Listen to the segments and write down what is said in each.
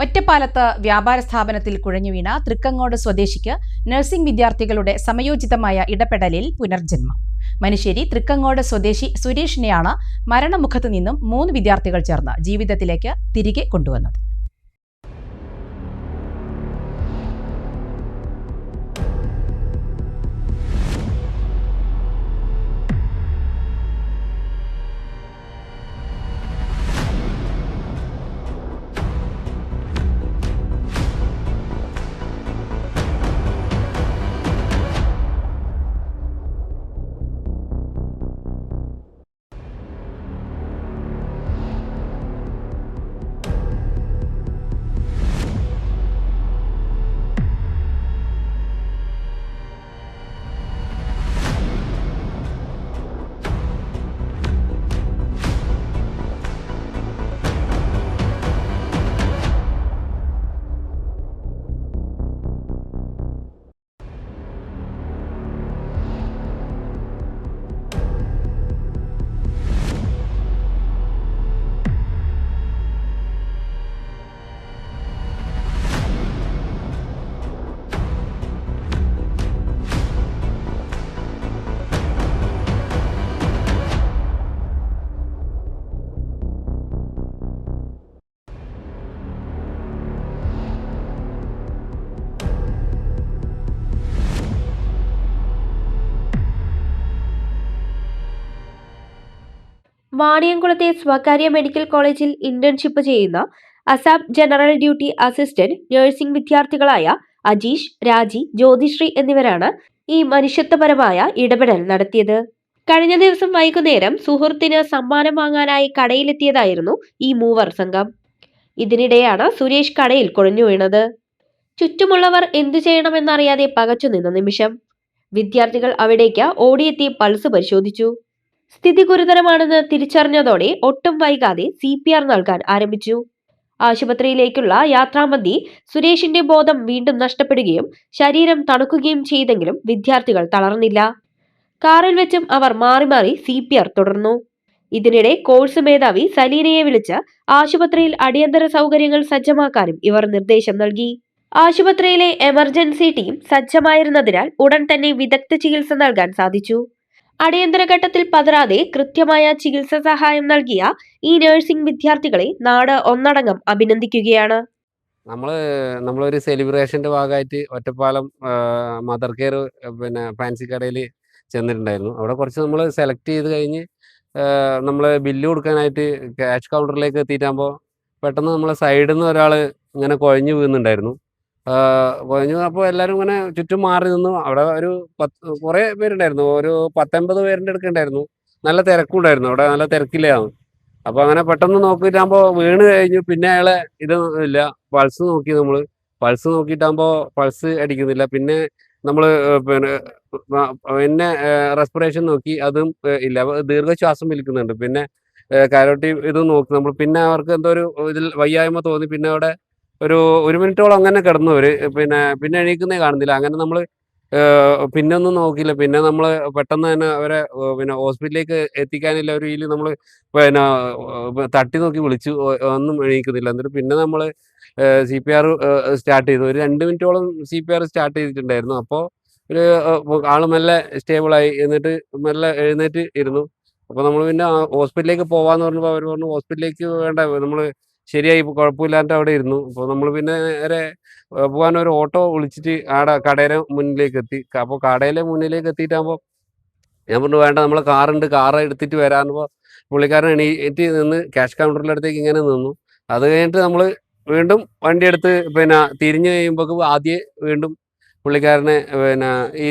ഒറ്റപ്പാലത്ത് വ്യാപാര സ്ഥാപനത്തിൽ കുഴഞ്ഞുവീണ തൃക്കങ്ങോട് സ്വദേശിക്ക് നഴ്സിംഗ് വിദ്യാർത്ഥികളുടെ സമയോചിതമായ ഇടപെടലിൽ പുനർജന്മം. മനുശ്ശേരി തൃക്കങ്ങോട് സ്വദേശി സുരേഷിനെയാണ് മരണമുഖത്തു നിന്നും 3 വിദ്യാർത്ഥികൾ ചേർന്ന് ജീവിതത്തിലേക്ക് തിരികെ കൊണ്ടുവന്നത്. വാണിയംകുളത്തെ സ്വകാര്യ മെഡിക്കൽ കോളേജിൽ ഇന്റേൺഷിപ്പ് ചെയ്യുന്ന ASAP general duty assistant nursing വിദ്യാർത്ഥികളായ അജീഷ്, രാജി, ജ്യോതിശ്രീ എന്നിവരാണ് ഈ മനുഷ്യത്വപരമായ ഇടപെടൽ നടത്തിയത്. കഴിഞ്ഞ ദിവസം വൈകുന്നേരം സുഹൃത്തിന് സമ്മാനം വാങ്ങാനായി കടയിലെത്തിയതായിരുന്നു ഈ മൂവർ സംഘം. ഇതിനിടെയാണ് സുരേഷ് കടയിൽ കുഴഞ്ഞു വീണത്. ചുറ്റുമുള്ളവർ എന്തു ചെയ്യണമെന്നറിയാതെ പകച്ചു നിന്ന നിമിഷം വിദ്യാർത്ഥികൾ അവിടേക്ക് ഓടിയെത്തി പൾസ് പരിശോധിച്ചു. സ്ഥിതി ഗുരുതരമാണെന്ന് തിരിച്ചറിഞ്ഞതോടെ ഒട്ടും വൈകാതെ CPR നൽകാൻ ആരംഭിച്ചു. ആശുപത്രിയിലേക്കുള്ള യാത്രാമധ്യേ സുരേഷിന്റെ ബോധം വീണ്ടും നഷ്ടപ്പെടുകയും ശരീരം തണുക്കുകയും ചെയ്തെങ്കിലും വിദ്യാർത്ഥികൾ തളർന്നില്ല. കാറിൽ വെച്ചും അവർ മാറി മാറി CPR തുടർന്നു. ഇതിനിടെ കോഴ്സ് മേധാവി സലീനയെ വിളിച്ച് ആശുപത്രിയിൽ അടിയന്തര സൗകര്യങ്ങൾ സജ്ജമാക്കാനും ഇവർ നിർദ്ദേശം നൽകി. ആശുപത്രിയിലെ എമർജൻസി ടീം സജ്ജമായിരുന്നതിനാൽ ഉടൻ തന്നെ വിദഗ്ധ ചികിത്സ നൽകാൻ സാധിച്ചു. അടിയന്തര ഘട്ടത്തിൽ പതറാതെ കൃത്യമായ ചികിത്സാ സഹായം നൽകിയ ഈ നഴ്സിംഗ് വിദ്യാർത്ഥികളെ നാട് ഒന്നടങ്കം അഭിനന്ദിക്കുകയാണ്. നമ്മളൊരു സെലിബ്രേഷന്റെ ഭാഗമായിട്ട് ഒറ്റപ്പാലം മദർ കെയർ ഫാൻസി കടയിൽ ചെന്നിട്ടുണ്ടായിരുന്നു. അവിടെ കുറച്ച് നമ്മൾ സെലക്ട് ചെയ്ത് കഴിഞ്ഞ് നമ്മൾ ബില്ല് കൊടുക്കാനായിട്ട് ക്യാഷ് കൗണ്ടറിലേക്ക് എത്തിയിട്ടാകുമ്പോൾ പെട്ടെന്ന് നമ്മളെ സൈഡിൽ നിന്ന് ഒരാൾ ഇങ്ങനെ കുഴഞ്ഞു വീഴുന്നുണ്ടായിരുന്നു. കുഴഞ്ഞു അപ്പോൾ എല്ലാവരും ഇങ്ങനെ ചുറ്റും മാറി നിന്നു. അവിടെ ഒരു കുറേ പേരുണ്ടായിരുന്നു, ഒരു 10-50 പേരിൻ്റെ അടുക്കുണ്ടായിരുന്നു. നല്ല തിരക്കുണ്ടായിരുന്നു, അവിടെ നല്ല തിരക്കില്ലായിരുന്നു. അപ്പോൾ അങ്ങനെ പെട്ടെന്ന് നോക്കിയിട്ടാകുമ്പോൾ വീണ് കഴിഞ്ഞു. പിന്നെ അയാളെ ഇല്ല, പൾസ് നോക്കി. നമ്മൾ പൾസ് നോക്കിയിട്ടാകുമ്പോൾ പൾസ് അടിക്കുന്നില്ല. പിന്നെ നമ്മൾ പിന്നെ റെസ്പിറേഷൻ നോക്കി, അതും ഇല്ല. ദീർഘശ്വാസം വലിക്കുന്നുണ്ട്. പിന്നെ കാരോട്ടി ഇതും നോക്കി നമ്മൾ. പിന്നെ അവർക്ക് എന്തോ ഒരു ഇതിൽ വയ്യായ്മ തോന്നി. പിന്നെ അവിടെ ഒരു 1 മിനിറ്റോളം അങ്ങനെ കിടന്നു അവർ. പിന്നെ എണീക്കുന്നേ കാണുന്നില്ല. അങ്ങനെ നമ്മൾ പിന്നെ ഒന്നും നോക്കിയില്ല. പിന്നെ നമ്മൾ പെട്ടെന്ന് തന്നെ അവരെ ഹോസ്പിറ്റലിലേക്ക് എത്തിക്കാനില്ല ഒരു ഇതിൽ നമ്മൾ തട്ടി നോക്കി വിളിച്ചു. ഒന്നും എണീക്കുന്നില്ല. എന്നിട്ട് പിന്നെ നമ്മൾ CPR സ്റ്റാർട്ട് ചെയ്തു. ഒരു 2 മിനിറ്റോളം CPR സ്റ്റാർട്ട് ചെയ്തിട്ടുണ്ടായിരുന്നു. അപ്പോൾ ഒരു ആൾ മെല്ലെ സ്റ്റേബിളായി. എന്നിട്ട് മെല്ലെ എഴുന്നേറ്റ് ഇരുന്നു. അപ്പോൾ നമ്മൾ പിന്നെ ഹോസ്പിറ്റലിലേക്ക് പോകാമെന്ന് പറഞ്ഞപ്പോൾ അവർ പറഞ്ഞു ഹോസ്പിറ്റലിലേക്ക് വേണ്ട, നമ്മൾ ശരിയായി, കുഴപ്പമില്ലാണ്ട് അവിടെ ഇരുന്നു. അപ്പോൾ നമ്മൾ പിന്നെ നേരെ പോകാൻ ഒരു ഓട്ടോ വിളിച്ചിട്ട് ആടെ കടയുടെ മുന്നിലേക്ക് എത്തി. അപ്പോൾ കടയിലെ മുന്നിലേക്ക് എത്തിയിട്ടാകുമ്പോൾ ഞാൻ പറഞ്ഞു വേണ്ട, നമ്മൾ കാറുണ്ട്, കാറ് എടുത്തിട്ട് വരാമെന്നപ്പോൾ പുള്ളിക്കാരൻ എണീറ്റ് നിന്ന് ക്യാഷ് കൗണ്ടറിൻ്റെ അടുത്തേക്ക് ഇങ്ങനെ നിന്നു. അത് കഴിഞ്ഞിട്ട് നമ്മൾ വീണ്ടും വണ്ടി എടുത്ത് തിരിഞ്ഞു കഴിയുമ്പോൾ ആദ്യം വീണ്ടും പുള്ളിക്കാരനെ ഈ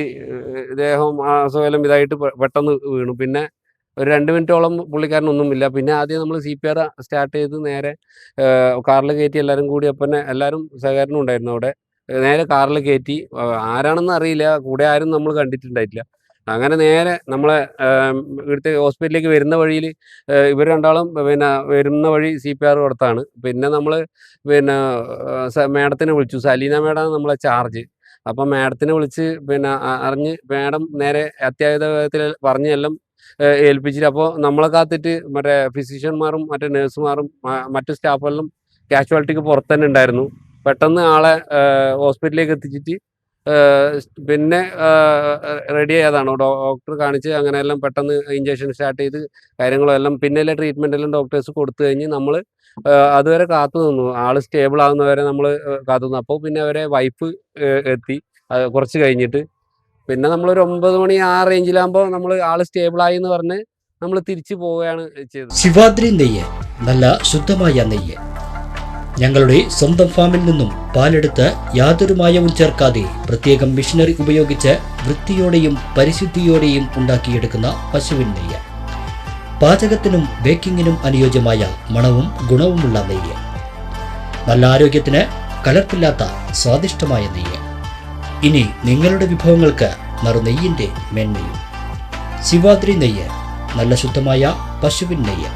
ദേഹം അസുഖം ഇതായിട്ട് പെട്ടെന്ന് വീണു. പിന്നെ ഒരു 2 മിനിറ്റോളം പുള്ളിക്കാരനൊന്നുമില്ല. പിന്നെ ആദ്യം നമ്മൾ CPR സ്റ്റാർട്ട് ചെയ്ത് നേരെ കാറിൽ കയറ്റി. എല്ലാവരും കൂടി അപ്പം എല്ലാവരും സഹകരണം ഉണ്ടായിരുന്നു അവിടെ. നേരെ കാറിൽ കയറ്റി. ആരാണെന്ന് അറിയില്ല, കൂടെ ആരും നമ്മൾ കണ്ടിട്ടുണ്ടായിട്ടില്ല. അങ്ങനെ നേരെ നമ്മളെ ഇവിടുത്തെ ഹോസ്പിറ്റലിലേക്ക് വരുന്ന വഴിയിൽ ഇവർ രണ്ടാളും വരുന്ന വഴി CPR കൊടുത്താണ്. പിന്നെ നമ്മൾ മാഡത്തിനെ വിളിച്ചു. സലീന മാഡമാണ് നമ്മളെ ചാർജ്. അപ്പം മാഡത്തിനെ വിളിച്ച് അറിഞ്ഞ് മാഡം നേരെ അത്യാഹിതത്തിൽ പറഞ്ഞ് എല്ലാം ഏൽപ്പിച്ചിട്ട്. അപ്പോൾ നമ്മളെ കാത്തിട്ട് മറ്റേ ഫിസിഷ്യന്മാരും മറ്റേ നഴ്സുമാരും മറ്റു സ്റ്റാഫെല്ലാം കാഷ്വാലിറ്റിക്ക് പുറത്ത് തന്നെ ഉണ്ടായിരുന്നു. പെട്ടെന്ന് ആളെ ഹോസ്പിറ്റലിലേക്ക് എത്തിച്ചിട്ട് പിന്നെ റെഡി ആയതാണ്. ഡോക്ടർ കാണിച്ച് അങ്ങനെയെല്ലാം പെട്ടെന്ന് ഇഞ്ചക്ഷൻ സ്റ്റാർട്ട് ചെയ്ത് കാര്യങ്ങളെല്ലാം പിന്നെയുള്ള ട്രീറ്റ്മെൻ്റ് എല്ലാം ഡോക്ടേഴ്സ് കൊടുത്തു കഴിഞ്ഞ് നമ്മൾ അതുവരെ കാത്തു നിന്നു. ആൾ സ്റ്റേബിൾ ആകുന്നവരെ നമ്മൾ കാത്തു നിന്നു. അപ്പോൾ പിന്നെ അവരെ വൈഫ് എത്തി കുറച്ച് കഴിഞ്ഞിട്ട്. പിന്നെ നമ്മളൊരു 9 മണി ആ റേഞ്ചിലാകുമ്പോൾ നമ്മൾ ആൾ സ്റ്റേബിളായി എന്ന് പറഞ്ഞ് നമ്മൾ തിരിച്ചു പോവുകയാണ് ചെയ്തത്. ശിവാദ്രി നെയ്യ്, നല്ല ശുദ്ധമായ നെയ്യ്. ഞങ്ങളുടെ സ്വന്തം ഫാമിൽ നിന്നും പാലെടുത്ത് യാതൊരു മായവും ചേർക്കാതെ പ്രത്യേകം മെഷീനറി ഉപയോഗിച്ച് വൃത്തിയോടെയും പരിശുദ്ധിയോടെയും ഉണ്ടാക്കിയെടുക്കുന്ന പശുവിൻ നെയ്യ്. പാചകത്തിനും ബേക്കിങ്ങിനും അനുയോജ്യമായ മണവും ഗുണവുമുള്ള നെയ്യ്. നല്ല ആരോഗ്യത്തിന് കലർപ്പില്ലാത്ത സ്വാദിഷ്ടമായ നെയ്യ്. ഇനി നിങ്ങളുടെ വിഭവങ്ങൾക്ക് നറുനെയ്യിൻ്റെ മേന്മയും. ശിവാദ്രി നെയ്യ്, നല്ല ശുദ്ധമായ പശുവിൻ നെയ്യ്.